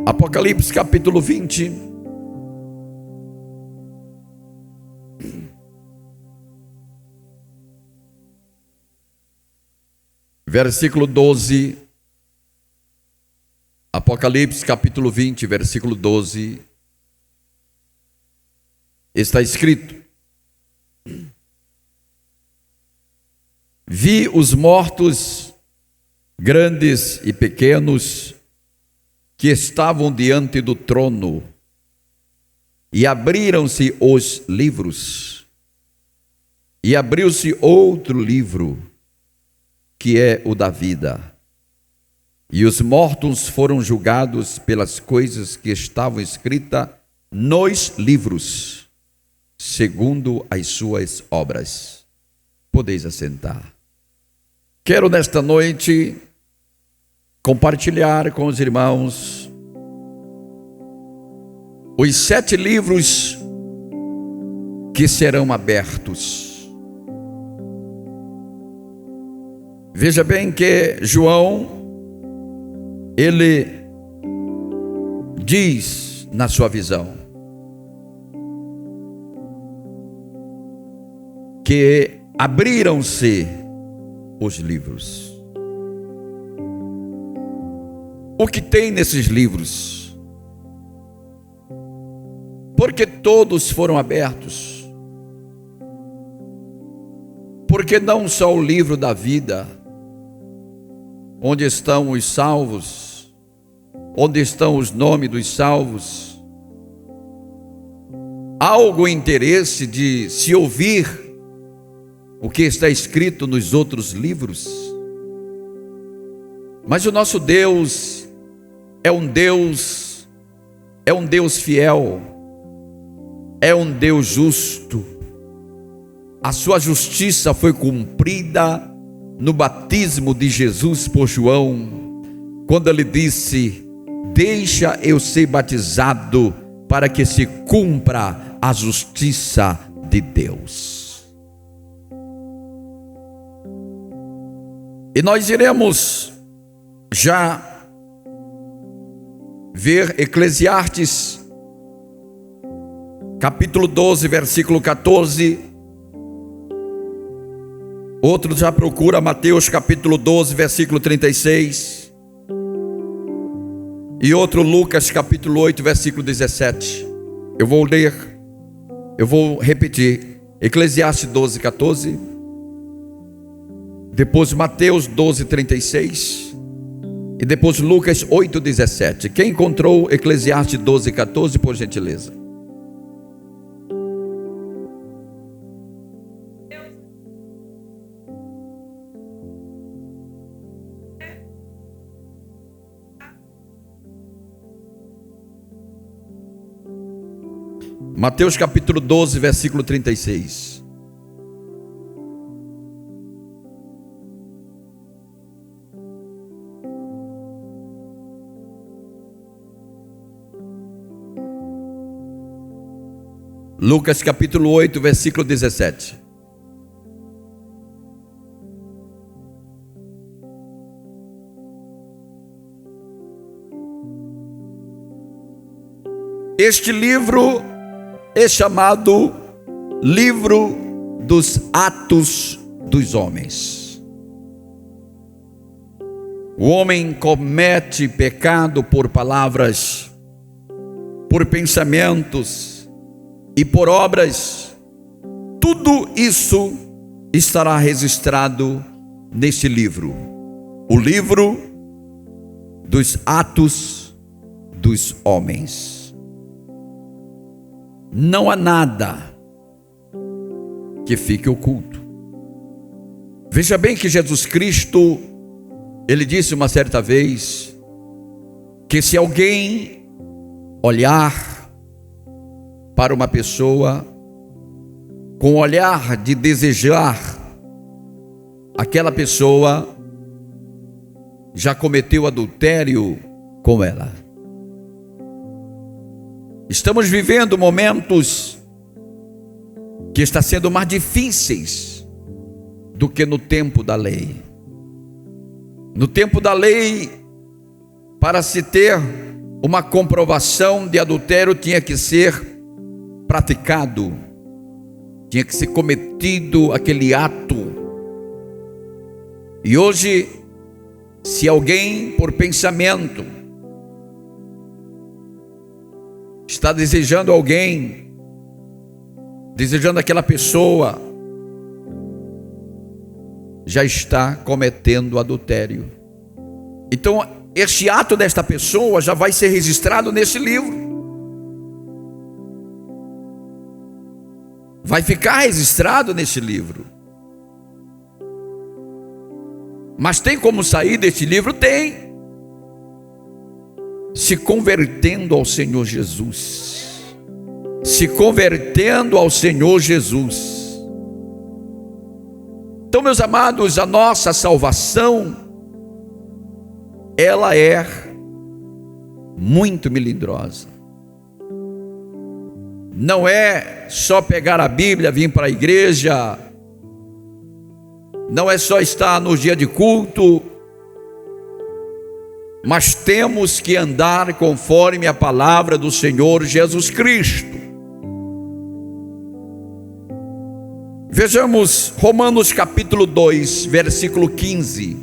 Apocalipse capítulo 20, versículo 12. Apocalipse capítulo 20, versículo 12, está escrito: Vi os mortos, grandes e pequenos, que estavam diante do trono, e abriram-se os livros, e abriu-se outro livro, que é o da vida. E os mortos foram julgados pelas coisas que estavam escritas nos livros, segundo as suas obras. Podeis assentar. Quero nesta noite compartilhar com os irmãos os 7 livros que serão abertos. Veja bem que João, ele diz na sua visão que abriram-se os livros. O que tem nesses livros? Porque todos foram abertos. Porque não só o livro da vida, onde estão os salvos, onde estão os nomes dos salvos. Há algum interesse de se ouvir o que está escrito nos outros livros? Mas o nosso Deus é um Deus fiel, é um Deus justo. A sua justiça foi cumprida no batismo de Jesus por João, quando ele disse: deixa eu ser batizado para que se cumpra a justiça de Deus. E nós iremos já ver Eclesiastes capítulo 12, versículo 14. Outro já procura Mateus capítulo 12, versículo 36. E outro Lucas capítulo 8, versículo 17. Eu vou ler, eu vou repetir. Eclesiastes 12, 14. Depois Mateus 12, 36. E depois Lucas 8, 17. Quem encontrou Eclesiastes 12, 14, por gentileza? Mateus capítulo 12, versículo 36. Lucas capítulo 8, versículo 17. Este livro é chamado Livro dos Atos dos Homens. O homem comete pecado por palavras, por pensamentos e por obras. Tudo isso estará registrado neste livro, o livro dos Atos dos Homens. Não há nada que fique oculto. Veja bem que Jesus Cristo, ele disse uma certa vez, que se alguém olhar para uma pessoa com o olhar de desejar, aquela pessoa já cometeu adultério com ela. Estamos vivendo momentos que estão sendo mais difíceis do que no tempo da lei. No tempo da lei, para se ter uma comprovação de adultério tinha que ser praticado, tinha que ser cometido aquele ato. E hoje, se alguém por pensamento está desejando alguém, desejando aquela pessoa, já está cometendo adultério. Então, este ato desta pessoa já vai ser registrado nesse livro. Vai ficar registrado nesse livro. Mas tem como sair deste livro? Tem. Se convertendo ao Senhor Jesus. Se convertendo ao Senhor Jesus. Então, meus amados, a nossa salvação, ela é muito melindrosa. Não é só pegar a Bíblia, vir para a igreja, não é só estar no dia de culto, mas temos que andar conforme a palavra do Senhor Jesus Cristo. Vejamos Romanos capítulo 2, versículo 15.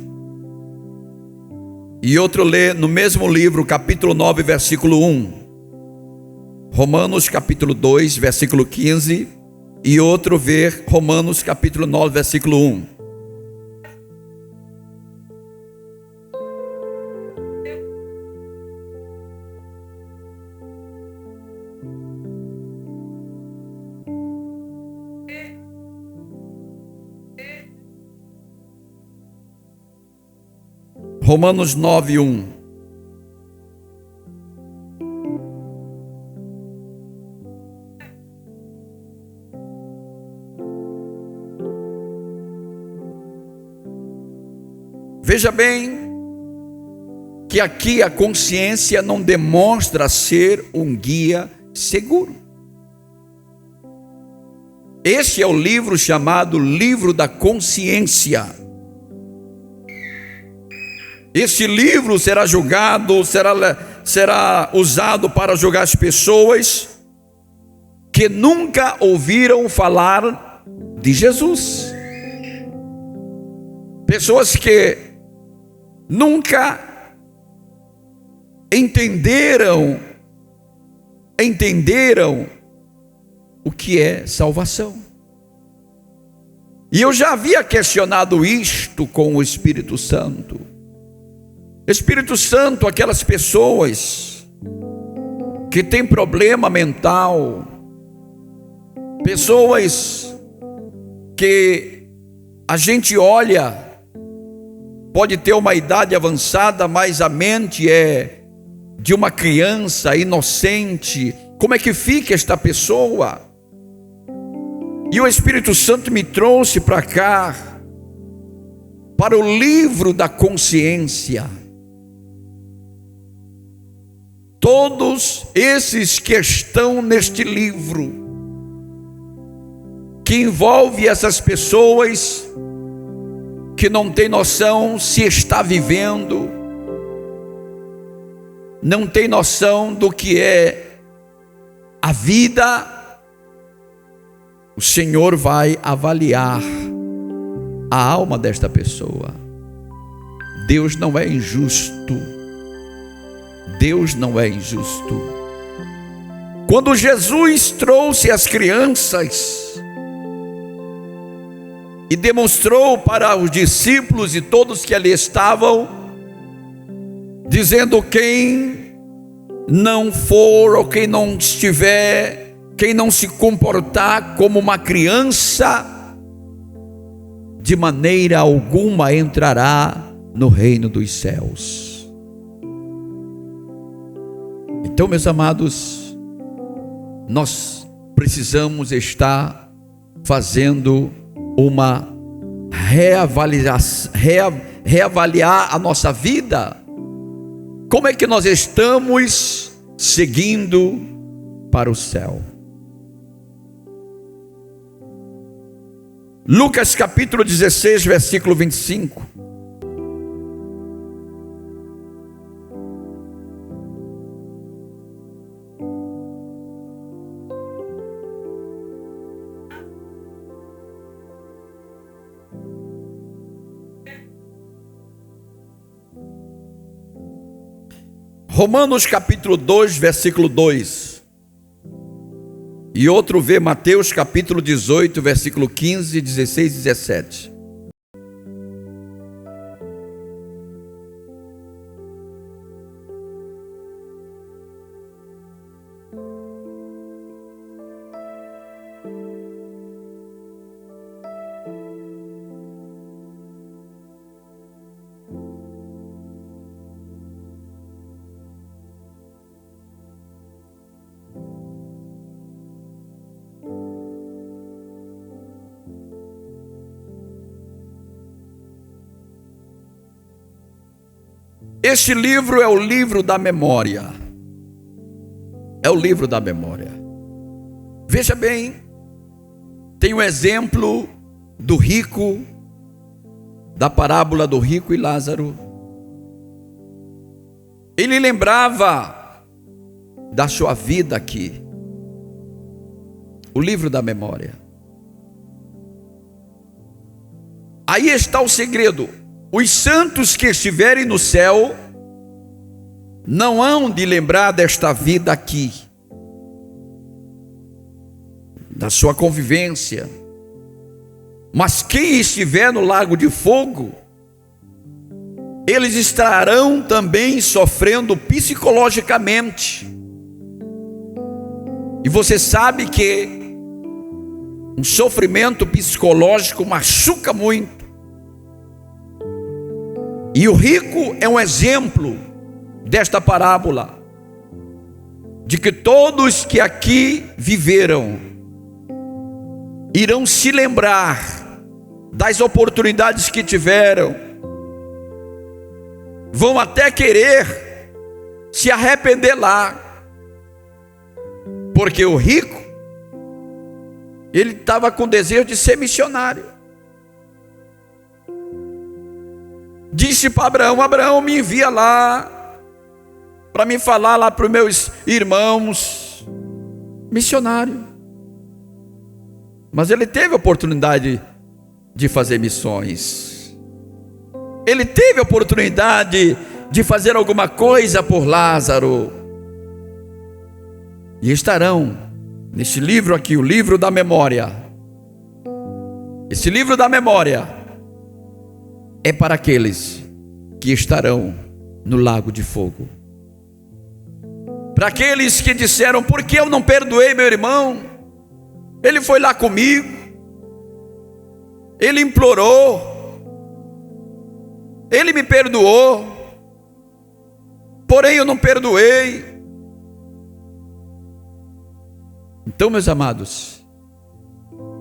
E outro lê no mesmo livro, capítulo 9, versículo 1. Romanos capítulo 2, versículo 15. E outro ver Romanos capítulo 9, versículo 1. Romanos 9, 1. Veja bem que aqui a consciência não demonstra ser um guia seguro. Este é o livro chamado Livro da Consciência. Este livro será julgado, será usado para julgar as pessoas que nunca ouviram falar de Jesus. Pessoas que nunca entenderam o que é salvação. E eu já havia questionado isto com o Espírito Santo. Espírito Santo, aquelas pessoas que têm problema mental, pessoas que a gente olha, pode ter uma idade avançada, mas a mente é de uma criança inocente. Como é que fica esta pessoa? E o Espírito Santo me trouxe para cá, para o livro da consciência. Todos esses que estão neste livro, que envolve essas pessoas que não tem noção se está vivendo, não tem noção do que é a vida, o Senhor vai avaliar a alma desta pessoa. Deus não é injusto. Deus não é injusto. Quando Jesus trouxe as crianças e demonstrou para os discípulos e todos que ali estavam, dizendo: quem não for ou quem não estiver, quem não se comportar como uma criança, de maneira alguma entrará no reino dos céus. Então, meus amados, nós precisamos estar fazendo uma reavaliar a nossa vida. Como é que nós estamos seguindo para o céu? Lucas capítulo 16, versículo 25. Romanos capítulo 2, versículo 2. E outro vê Mateus capítulo 18, versículo 15, 16 e 17. Este livro é o livro da memória. É o livro da memória. Veja bem, tem um exemplo do rico, da parábola do rico e Lázaro. Ele lembrava da sua vida aqui. O livro da memória. Aí está o segredo. Os santos que estiverem no céu não hão de lembrar desta vida aqui, da sua convivência. Mas quem estiver no lago de fogo, eles estarão também sofrendo psicologicamente. E você sabe que um sofrimento psicológico machuca muito. E o rico é um exemplo desta parábola, de que todos que aqui viveram irão se lembrar das oportunidades que tiveram, vão até querer se arrepender lá, porque o rico, ele estava com desejo de ser missionário. Disse para Abraão: Abraão, me envia lá, para me falar lá para os meus irmãos, missionário. Mas ele teve a oportunidade de fazer missões. Ele teve a oportunidade de fazer alguma coisa por Lázaro. E estarão neste livro aqui, o livro da memória. Esse livro da memória é para aqueles que estarão no lago de fogo. Para aqueles que disseram: por que eu não perdoei meu irmão? Ele foi lá comigo, ele implorou, ele me perdoou, porém eu não perdoei. Então, meus amados,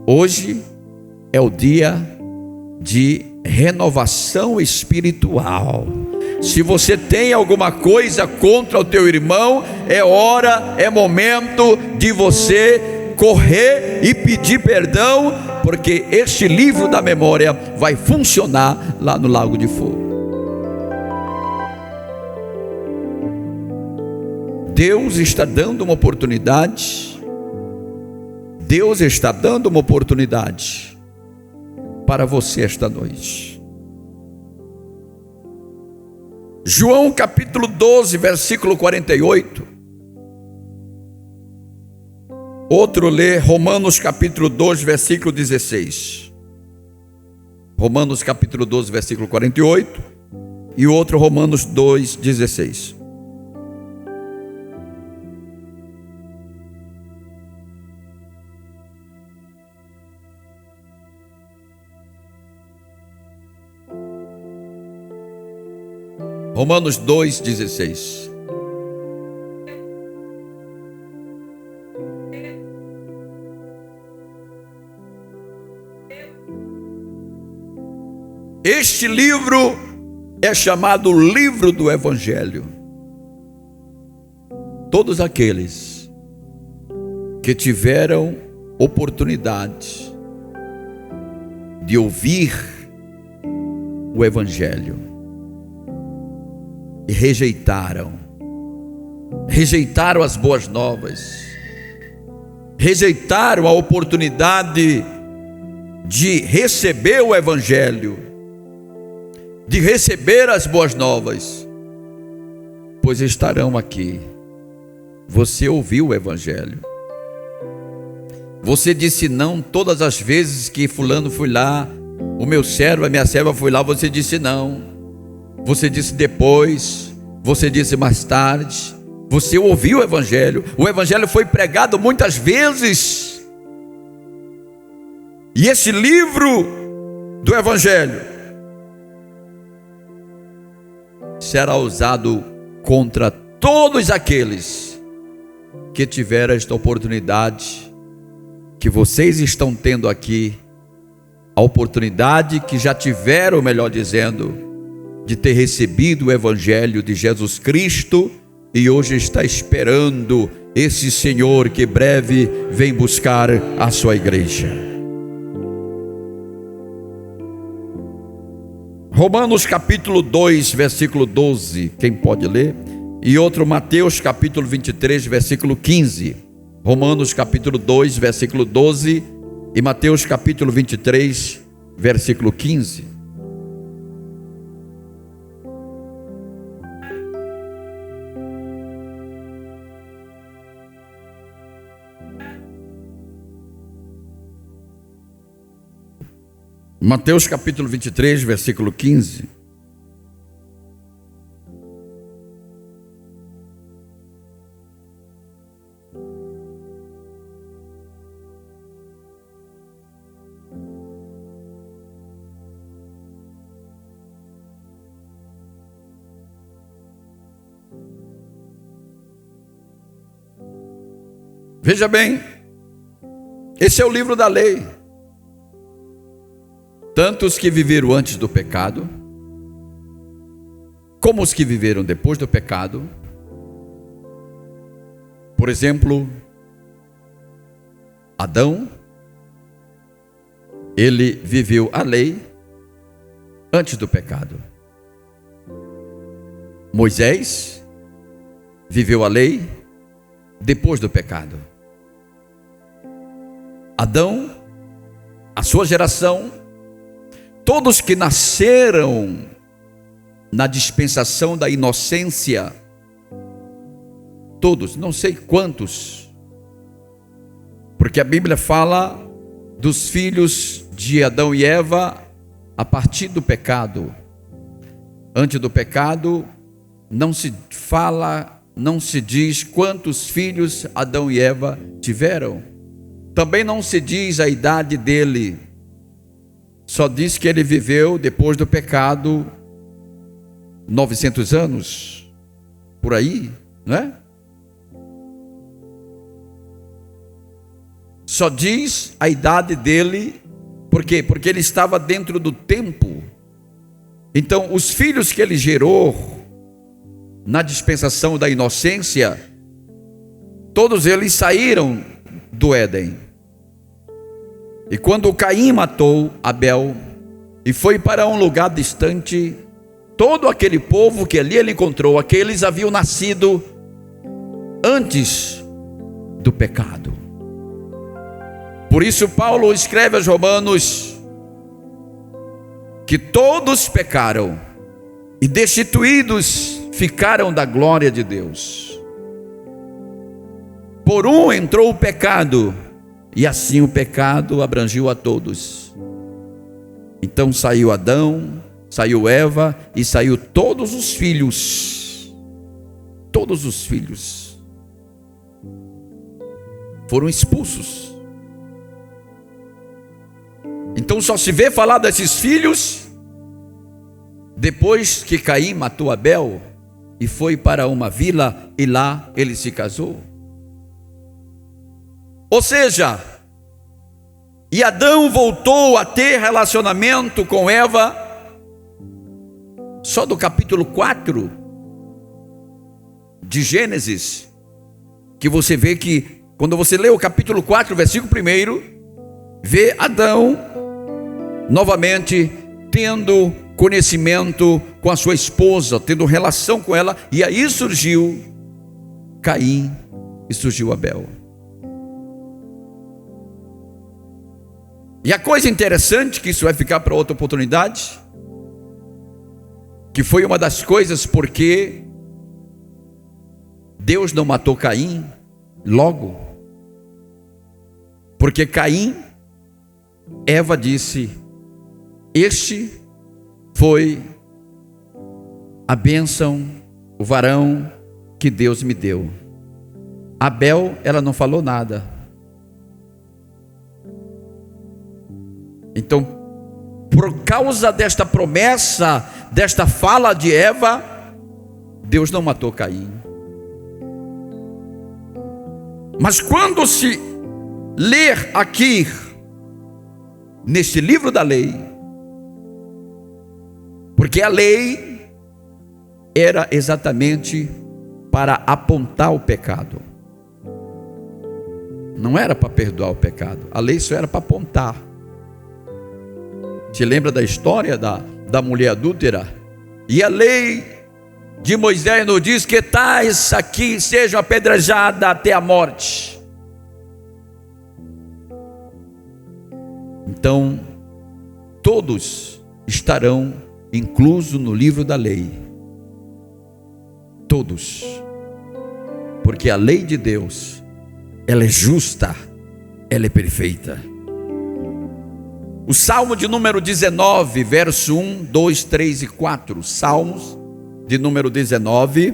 hoje é o dia de renovação espiritual. Se você tem alguma coisa contra o teu irmão, é hora, é momento de você correr e pedir perdão, porque este livro da memória vai funcionar lá no lago de fogo. Deus está dando uma oportunidade. Deus está dando uma oportunidade para você esta noite. João capítulo 12, versículo 48. Outro lê Romanos capítulo 2, versículo 16. Romanos capítulo 12, versículo 48. E outro Romanos 2, 16. Romanos 2, 16. Este livro é chamado o livro do Evangelho. Todos aqueles que tiveram oportunidade de ouvir o Evangelho e rejeitaram as boas novas, rejeitaram a oportunidade de receber o Evangelho, de receber as boas novas, pois estarão aqui. Você ouviu o evangelho. Você disse não todas as vezes que fulano foi lá, o meu servo, a minha serva foi lá, você disse não. Você disse depois, você disse mais tarde. Você ouviu o evangelho foi pregado muitas vezes. E esse livro do evangelho será usado contra todos aqueles que tiveram esta oportunidade que vocês estão tendo aqui, a oportunidade que já tiveram, melhor dizendo, de ter recebido o evangelho de Jesus Cristo e hoje está esperando esse Senhor que breve vem buscar a sua igreja. Romanos capítulo 2, versículo 12, quem pode ler? E outro, Mateus capítulo 23, versículo 15. Romanos capítulo 2, versículo 12 e Mateus capítulo 23, versículo 15. Mateus capítulo 23, versículo 15. Veja bem, esse é o livro da lei. Tanto os que viveram antes do pecado, como os que viveram depois do pecado. Por exemplo, Adão, ele viveu a lei antes do pecado. Moisés viveu a lei depois do pecado. Adão, a sua geração, todos que nasceram na dispensação da inocência, todos, não sei quantos, porque a Bíblia fala dos filhos de Adão e Eva a partir do pecado. Antes do pecado, não se fala, não se diz quantos filhos Adão e Eva tiveram. Também não se diz a idade dele, só diz que ele viveu depois do pecado 900 anos, por aí, não é? Só diz a idade dele, por quê? Porque ele estava dentro do tempo. Então, os filhos que ele gerou na dispensação da inocência, todos eles saíram do Éden. E quando Caim matou Abel e foi para um lugar distante, todo aquele povo que ali ele encontrou, aqueles haviam nascido antes do pecado. Por isso Paulo escreve aos Romanos que todos pecaram e destituídos ficaram da glória de Deus. Por um entrou o pecado, e assim o pecado abrangiu a todos. Então saiu Adão, saiu Eva e saiu todos os filhos. Todos os filhos foram expulsos. Então só se vê falar desses filhos depois que Caim matou Abel e foi para uma vila e lá ele se casou. Ou seja, e Adão voltou a ter relacionamento com Eva só do capítulo 4 de Gênesis, que você vê que quando você lê o capítulo 4, versículo 1, vê Adão novamente tendo conhecimento com a sua esposa, tendo relação com ela, e aí surgiu Caim e surgiu Abel. E a coisa interessante, que isso vai ficar para outra oportunidade, que foi uma das coisas porque Deus não matou Caim logo, porque Caim, Eva disse: este foi a bênção, o varão que Deus me deu. Abel, ela não falou nada. Então, por causa desta promessa, desta fala de Eva, Deus não matou Caim. Mas quando se ler aqui, neste livro da lei, porque a lei era exatamente para apontar o pecado, não era para perdoar o pecado. A lei só era para apontar. Te lembra da história da mulher adúltera? E a lei de Moisés nos diz que tais aqui sejam apedrejadas até a morte. Então, todos estarão inclusos no livro da lei. Todos. Porque a lei de Deus, ela é justa, ela é perfeita. O Salmo de número 19, verso 1, 2, 3 e 4. Salmos de número 19.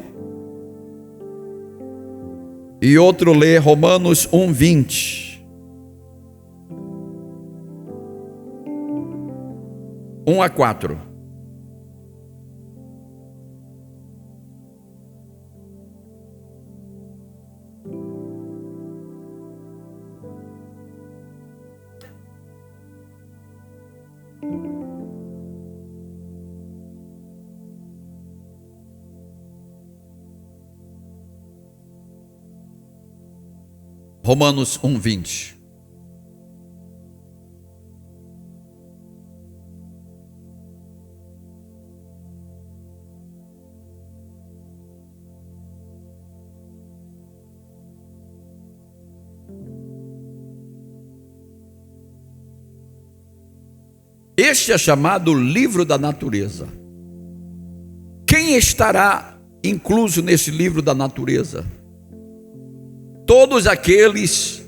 E outro lê Romanos 1, 20. 1 a 4. Romanos 1, 20. Este é chamado livro da natureza. Quem estará incluso nesse livro da natureza? Todos aqueles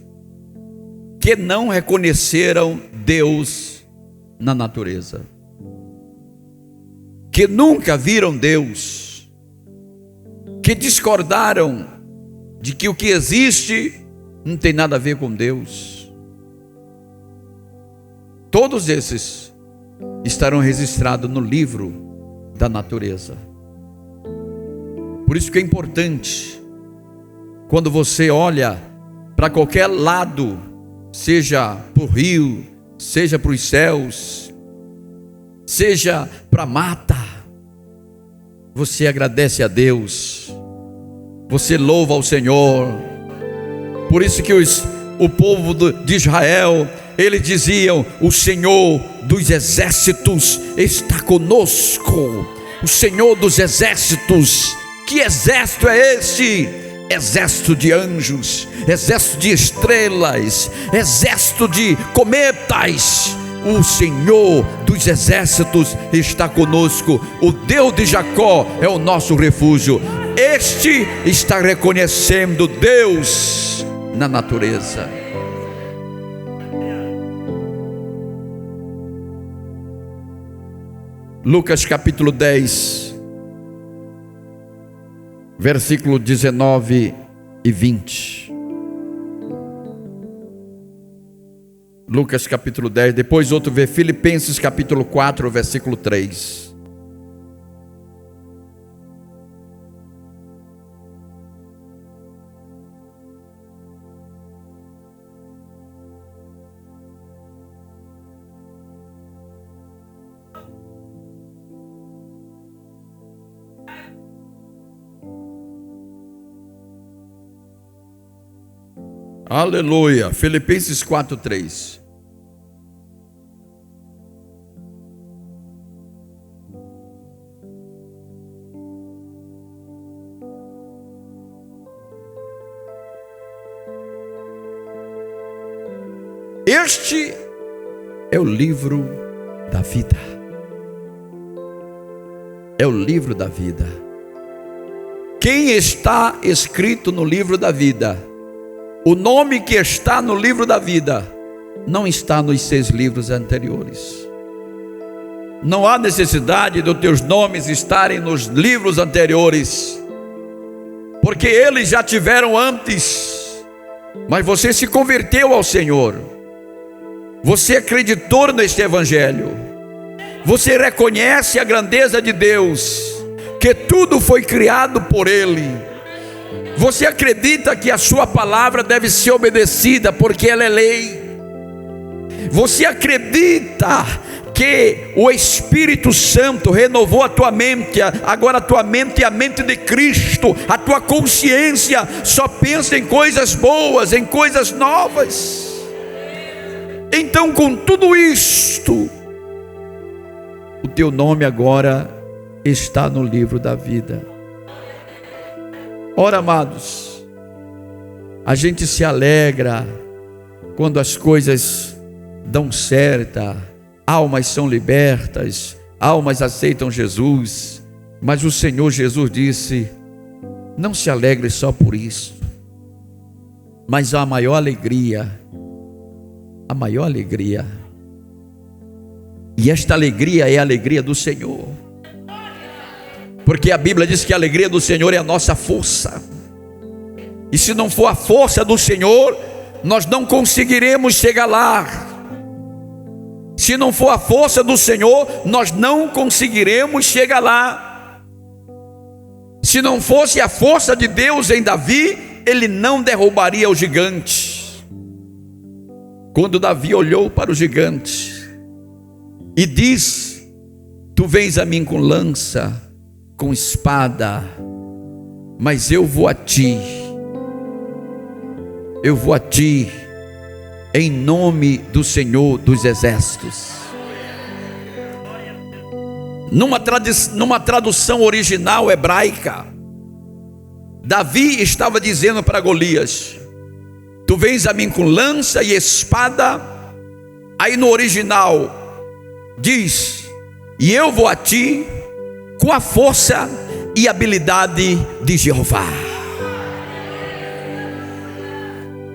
que não reconheceram Deus na natureza, que nunca viram Deus, que discordaram de que o que existe não tem nada a ver com Deus. Todos esses estarão registrados no livro da natureza. Por isso que é importante, quando você olha para qualquer lado, seja para o rio, seja para os céus, seja para a mata, você agradece a Deus, você louva ao Senhor. Por isso que o povo de Israel, eles diziam: o Senhor dos exércitos está conosco. O Senhor dos exércitos, que exército é este? Exército de anjos, exército de estrelas, exército de cometas. O Senhor dos exércitos está conosco. O Deus de Jacó é o nosso refúgio. Este está reconhecendo Deus na natureza. Lucas capítulo 10, versículo 19 e 20. Lucas capítulo 10, depois outro vê Filipenses capítulo 4, versículo 3. Aleluia. Filipenses 4, 3. Este é o livro da vida. É o livro da vida. quem está escrito no livro da vida, o nome que está no livro da vida, não está nos 6 livros anteriores. Não há necessidade dos teus nomes estarem nos livros anteriores, porque eles já tiveram antes. Mas você se converteu ao Senhor, você acreditou neste evangelho, você reconhece a grandeza de Deus, que tudo foi criado por Ele. Você acredita que a sua palavra deve ser obedecida, porque ela é lei. Você acredita que o Espírito Santo renovou a tua mente, agora a tua mente é a mente de Cristo, a tua consciência só pensa em coisas boas, em coisas novas. Então, com tudo isto, o teu nome agora está no livro da vida. Ora, amados, a gente se alegra quando as coisas dão certo, almas são libertas, almas aceitam Jesus, mas o Senhor Jesus disse: não se alegre só por isso, mas a maior alegria, e esta alegria é a alegria do Senhor, porque a Bíblia diz que a alegria do Senhor é a nossa força, e se não for a força do Senhor, nós não conseguiremos chegar lá. Se não for a força do Senhor, nós não conseguiremos chegar lá. Se não fosse a força de Deus em Davi, ele não derrubaria o gigante. Quando Davi olhou para o gigante e diz: tu vens a mim com lança, com espada, mas eu vou a ti, em nome do Senhor dos Exércitos. Numa tradução original hebraica, Davi estava dizendo para Golias: tu vens a mim com lança e espada. Aí no original diz: e eu vou a ti com a força e habilidade de Jeová.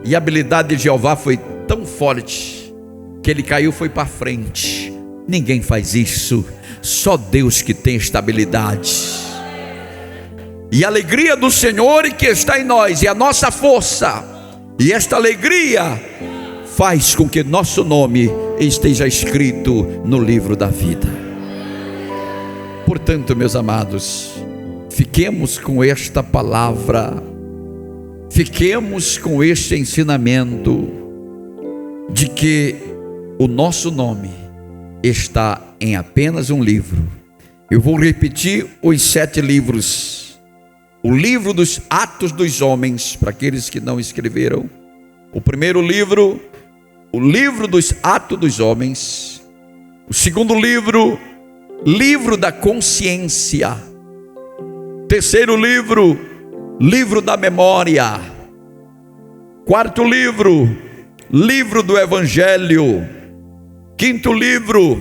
E a habilidade de Jeová foi tão forte que ele caiu, foi para frente. Ninguém faz isso, só Deus que tem estabilidade. E a alegria do Senhor que está em nós é a nossa força, e esta alegria faz com que nosso nome esteja escrito no livro da vida. Portanto, meus amados, fiquemos com esta palavra, fiquemos com este ensinamento de que o nosso nome está em apenas um livro. Eu vou repetir os 7 livros. O livro dos Atos dos Homens, para aqueles que não escreveram. O primeiro livro, o livro dos Atos dos Homens. O segundo livro, livro da consciência. Terceiro livro, livro da memória. Quarto livro, livro do Evangelho. Quinto livro,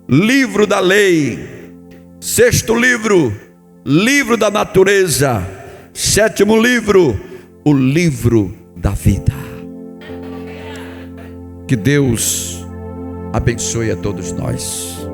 livro da lei. Sexto livro, livro da natureza. Sétimo livro, o livro da vida. Que Deus abençoe a todos nós.